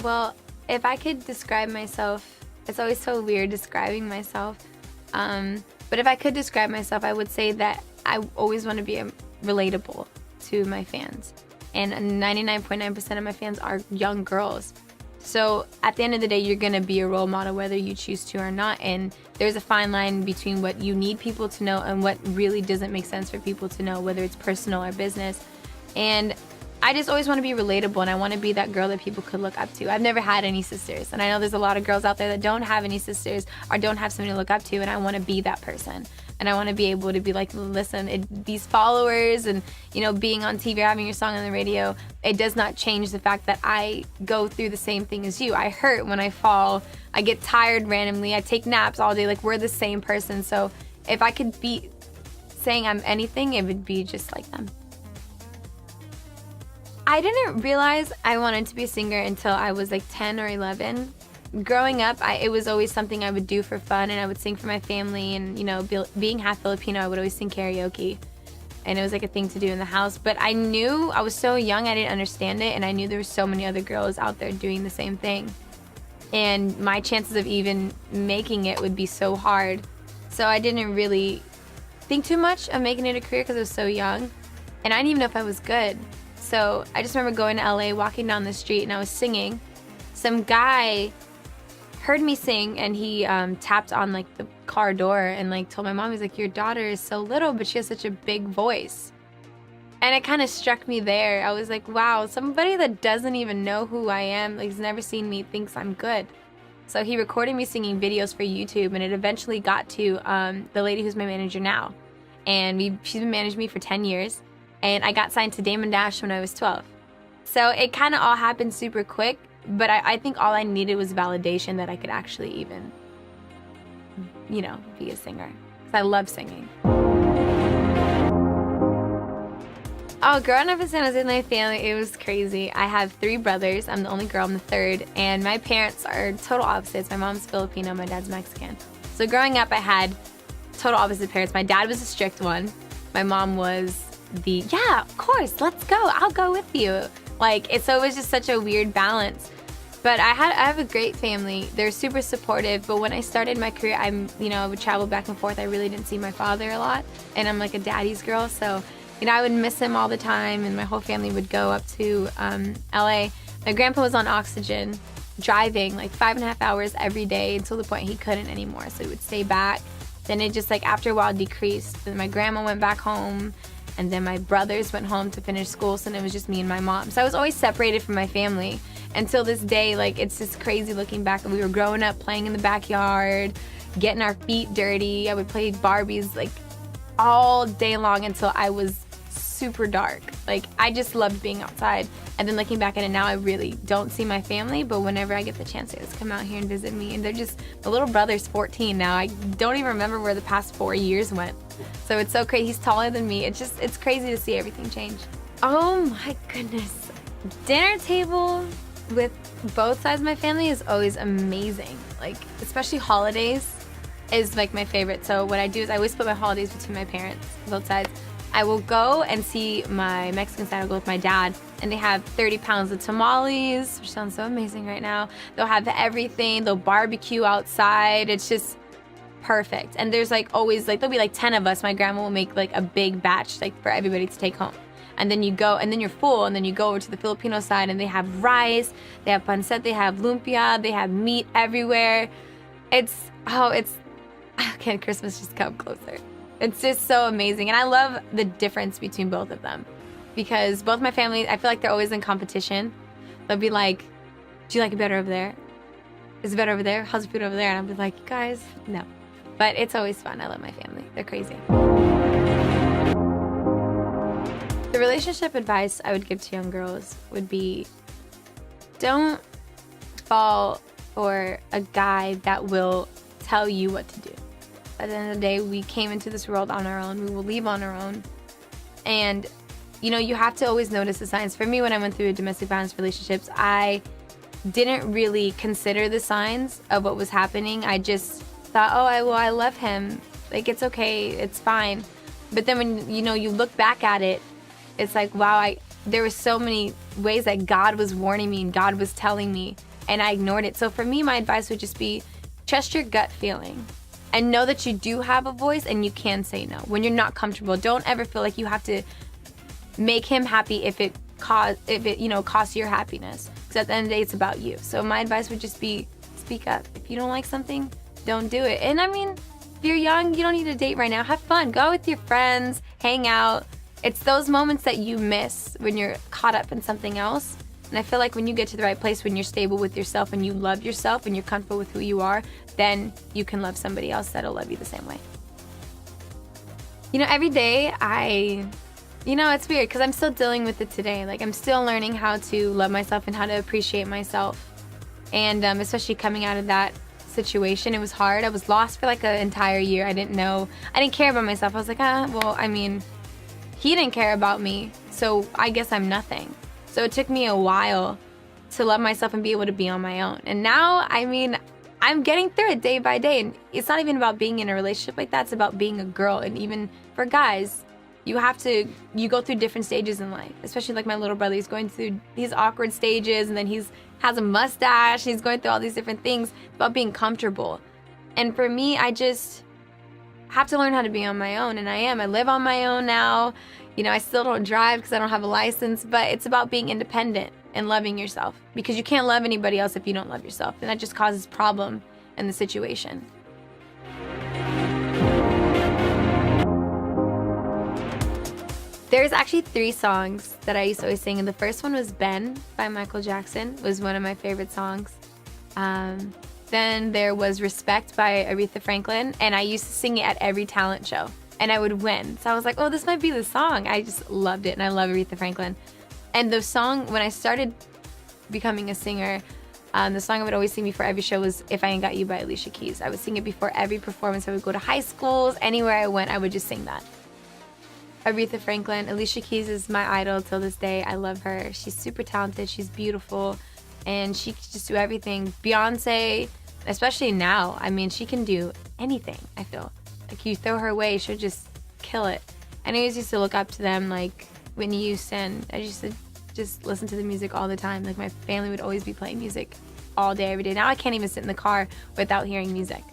Well, if I could describe myself, it's always so weird describing myself. But if I could describe myself, I would say that I always want to be relatable to my fans. And 99.9% of my fans are young girls. So at the end of the day, you're going to be a role model whether you choose to or not. And there's a fine line between what you need people to know and what really doesn't make sense for people to know, whether it's personal or business. And I just always want to be relatable, and I want to be that girl that people could look up to. I've never had any sisters, and I know there's a lot of girls out there that don't have any sisters or don't have somebody to look up to, and I want to be that person. And I want to be able to be like, listen, these followers and, being on TV or having your song on the radio, it does not change the fact that I go through the same thing as you. I hurt when I fall. I get tired randomly. I take naps all day. Like, we're the same person. So if I could be saying I'm anything, it would be just like them. I didn't realize I wanted to be a singer until I was like 10 or 11. Growing up, it was always something I would do for fun, and I would sing for my family, and being half Filipino, I would always sing karaoke, and it was like a thing to do in the house. But I knew, I was so young, I didn't understand it, and I knew there were so many other girls out there doing the same thing, and my chances of even making it would be so hard. So I didn't really think too much of making it a career because I was so young, and I didn't even know if I was good. So I just remember going to LA, walking down the street, and I was singing. Some guy heard me sing, and he tapped on like the car door and like told my mom, he's like, your daughter is so little, but she has such a big voice. And it kind of struck me there. I was like, wow, somebody that doesn't even know who I am, like, has never seen me, thinks I'm good. So he recorded me singing videos for YouTube, and it eventually got to the lady who's my manager now. And she's been managing me for 10 years. And I got signed to Damon Dash when I was 12. So it kind of all happened super quick, but I think all I needed was validation that I could actually even, be a singer. Because I love singing. Oh, growing up in San Jose with my family, it was crazy. I have 3 brothers. I'm the only girl, I'm the third. And my parents are total opposites. My mom's Filipino, my dad's Mexican. So growing up, I had total opposite parents. My dad was a strict one. My mom was yeah, of course, let's go, I'll go with you. So it was just such a weird balance. But I have a great family. They're super supportive, but when I started my career, I would travel back and forth. I really didn't see my father a lot, and I'm like a daddy's girl, so I would miss him all the time, and my whole family would go up to LA. My grandpa was on oxygen, driving like 5.5 hours every day until the point he couldn't anymore, so he would stay back. Then it just after a while decreased. Then my grandma went back home, and then my brothers went home to finish school, so then it was just me and my mom. So I was always separated from my family until this day. It's just crazy looking back. We were growing up playing in the backyard, getting our feet dirty. I would play Barbies all day long until I was super dark. I just loved being outside. And then looking back at it now, I really don't see my family, but whenever I get the chance, they just come out here and visit me. And my little brother's 14 now. I don't even remember where the past 4 years went. So it's so crazy. He's taller than me. It's crazy to see everything change. Oh my goodness. Dinner table with both sides of my family is always amazing. Especially holidays is my favorite. So what I do is I always split my holidays between my parents, both sides. I will go and see my Mexican side. I'll go with my dad, and they have 30 pounds of tamales, which sounds so amazing right now. They'll have everything. They'll barbecue outside. It's just perfect. And there's always there'll be 10 of us. My grandma will make a big batch for everybody to take home. And then you go, and then you're full, and then you go over to the Filipino side, and they have rice, they have pancit, they have lumpia, they have meat everywhere. Can Christmas just come closer? It's just so amazing. And I love the difference between both of them, because both my family, I feel like they're always in competition. They'll be like, do you like it better over there? Is it better over there? How's the food over there? And I'll be like, guys, no. But it's always fun. I love my family. They're crazy. The relationship advice I would give to young girls would be, don't fall for a guy that will tell you what to do. At the end of the day, we came into this world on our own. We will leave on our own. And, you have to always notice the signs. For me, when I went through domestic violence relationships, I didn't really consider the signs of what was happening. I just thought, I love him. It's okay. It's fine. But then when, you look back at it, it's wow, there were so many ways that God was warning me and God was telling me, and I ignored it. So for me, my advice would just be trust your gut feeling and know that you do have a voice and you can say no when you're not comfortable. Don't ever feel like you have to make him happy if it costs your happiness, because at the end of the day, it's about you. So my advice would just be speak up. If you don't like something, don't do it. And I mean, if you're young, you don't need to date right now. Have fun. Go out with your friends, hang out. It's those moments that you miss when you're caught up in something else. And I feel like when you get to the right place, when you're stable with yourself and you love yourself and you're comfortable with who you are, then you can love somebody else that'll love you the same way. Every day it's weird because I'm still dealing with it today. Like, I'm still learning how to love myself and how to appreciate myself. And especially coming out of that situation, it was hard. I was lost for like an entire year. I didn't care about myself. I was like, he didn't care about me, so I guess I'm nothing. So it took me a while to love myself and be able to be on my own. And now, I'm getting through it day by day. And it's not even about being in a relationship like that. It's about being a girl. And even for guys, you go through different stages in life. Especially like my little brother, he's going through these awkward stages, and then has a mustache. He's going through all these different things. It's about being comfortable. And for me, I just have to learn how to be on my own, and I am. I live on my own now. I still don't drive because I don't have a license, but it's about being independent and loving yourself, because you can't love anybody else if you don't love yourself, and that just causes problem in the situation. There's actually 3 songs that I used to always sing, and the first one was Ben by Michael Jackson. It was one of my favorite songs. Then there was Respect by Aretha Franklin, and I used to sing it at every talent show, and I would win. So I was like, oh, this might be the song. I just loved it, and I love Aretha Franklin. And the song, when I started becoming a singer, the song I would always sing before every show was If I Ain't Got You by Alicia Keys. I would sing it before every performance. I would go to high schools, anywhere I went, I would just sing that. Aretha Franklin, Alicia Keys is my idol till this day. I love her. She's super talented. She's beautiful. And she can just do everything. Beyonce, especially now, she can do anything, I feel. Like, you throw her away, she'll just kill it. And I always used to look up to them, like Whitney Houston. I used to just listen to the music all the time. Like, my family would always be playing music all day, every day. Now I can't even sit in the car without hearing music.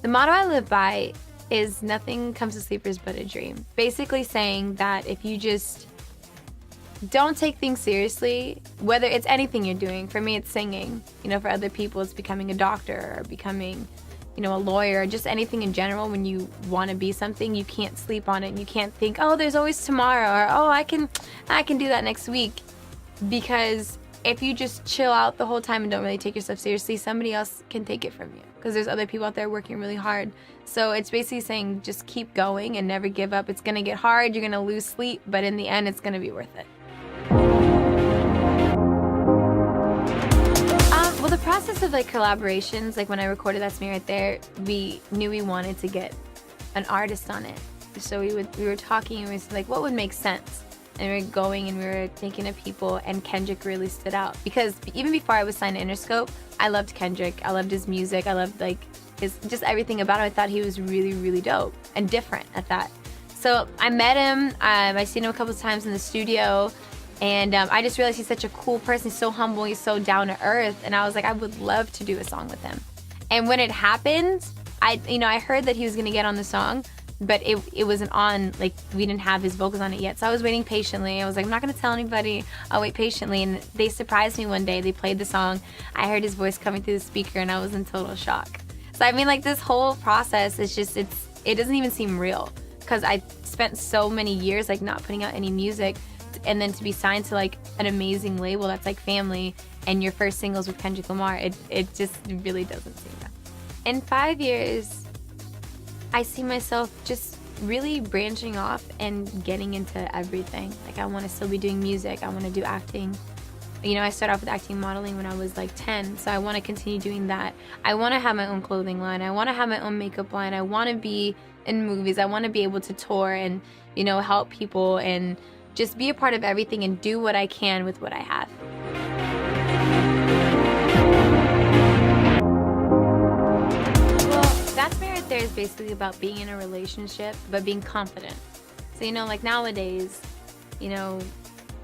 The motto I live by is nothing comes to sleepers but a dream. Basically saying that if you just don't take things seriously, whether it's anything you're doing. For me, it's singing. For other people, it's becoming a doctor or becoming, a lawyer, or just anything in general. When you want to be something, you can't sleep on it. And you can't think, oh, there's always tomorrow, or oh, I can do that next week. Because if you just chill out the whole time and don't really take yourself seriously, somebody else can take it from you. Because there's other people out there working really hard. So it's basically saying just keep going and never give up. It's going to get hard. You're going to lose sleep. But in the end, it's going to be worth it. Well, the process of collaborations, when I recorded That's Me Right There, we knew we wanted to get an artist on it. So we were talking and we was like, what would make sense? And we were going and we were thinking of people, and Kendrick really stood out. Because even before I was signed to Interscope, I loved Kendrick. I loved his music. I loved his just everything about him. I thought he was really, really dope and different at that. So I met him. I seen him a couple of times in the studio. And I just realized he's such a cool person. He's so humble. He's so down to earth. And I was like, I would love to do a song with him. And when it happened, I heard that he was going to get on the song, but it wasn't on, we didn't have his vocals on it yet. So I was waiting patiently. I was like, I'm not going to tell anybody. I'll wait patiently. And they surprised me one day. They played the song. I heard his voice coming through the speaker, and I was in total shock. So this whole process is just, it doesn't even seem real, because I spent so many years not putting out any music. And then to be signed to an amazing label that's family, and your first singles with Kendrick Lamar, it just really doesn't seem real. In 5 years, I see myself just really branching off and getting into everything. I want to still be doing music. I want to do acting. I started off with acting modeling when I was 10, so I want to continue doing that. I want to have my own clothing line. I want to have my own makeup line. I want to be in movies. I want to be able to tour and, help people and just be a part of everything and do what I can with what I have. Well, That's Me Right There is basically about being in a relationship, but being confident. So, nowadays,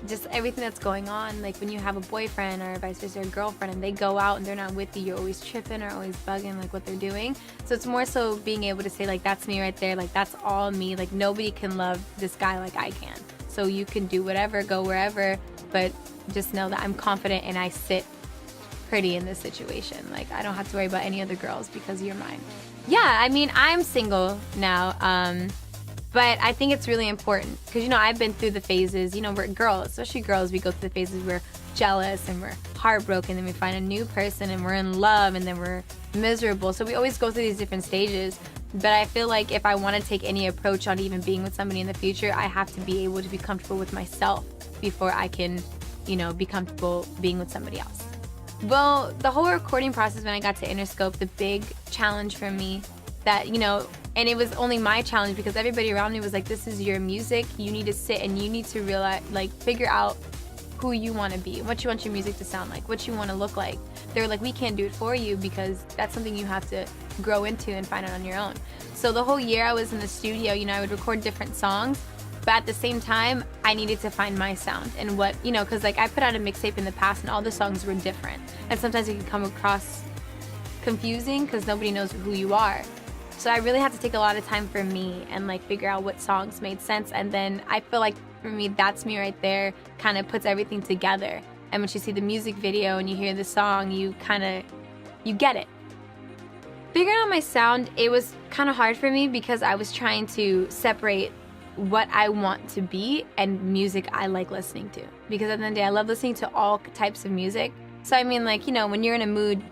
just everything that's going on. Like when you have a boyfriend or vice versa, a girlfriend, and they go out and they're not with you, you're always tripping or always bugging like what they're doing. So it's more so being able to say like, that's me right there, like that's all me, like nobody can love this guy like I can. So you can do whatever, go wherever, but just know that I'm confident and I sit pretty in this situation. Like I don't have to worry about any other girls because you're mine. Yeah, I mean, I'm single now, but I think it's really important because, you know, I've been through the phases. You know, we're girls, especially girls, we go through the phases we're jealous and we're heartbroken, then we find a new person and we're in love and then we're miserable. So we always go through these different stages. But I feel like if I want to take any approach on even being with somebody in the future, I have to be able to be comfortable with myself before I can, you know, be comfortable being with somebody else. Well, the whole recording process when I got to Interscope, the big challenge for me that, you know, and it was only my challenge because everybody around me was like, this is your music. You need to sit and you need to realize, like, figure out who you want to be, what you want your music to sound like, what you want to look like. They were like, we can't do it for you because that's something you have to grow into and find out on your own. So the whole year I was in the studio, you know, I would record different songs, but at the same time, I needed to find my sound and what, you know, because like I put out a mixtape in the past and all the songs were different. And sometimes it can come across confusing because nobody knows who you are. So I really had to take a lot of time for me and like figure out what songs made sense. And then I feel like for me, That's Me right there kind of puts everything together. And when you see the music video and you hear the song, you get it. Figuring out my sound, it was kind of hard for me because I was trying to separate what I want to be and music I like listening to. Because at the end of the day, I love listening to all types of music. So I mean, like, you know, when you're in a mood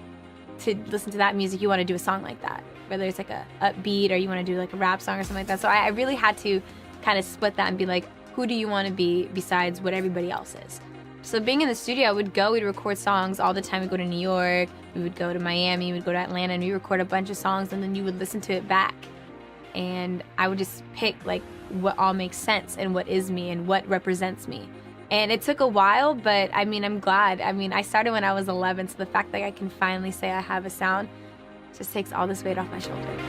to listen to that music, you want to do a song like that. Whether it's like a upbeat or you want to do like a rap song or something like that. So I really had to kind of split that and be like, who do you want to be besides what everybody else is? So being in the studio, we'd record songs all the time. We'd go to New York, we would go to Miami, we'd go to Atlanta, and we record a bunch of songs, and then you would listen to it back. And I would just pick like what all makes sense and what is me and what represents me. And it took a while, but I mean, I'm glad. I mean, I started when I was 11, so the fact that I can finally say I have a sound just takes all this weight off my shoulders.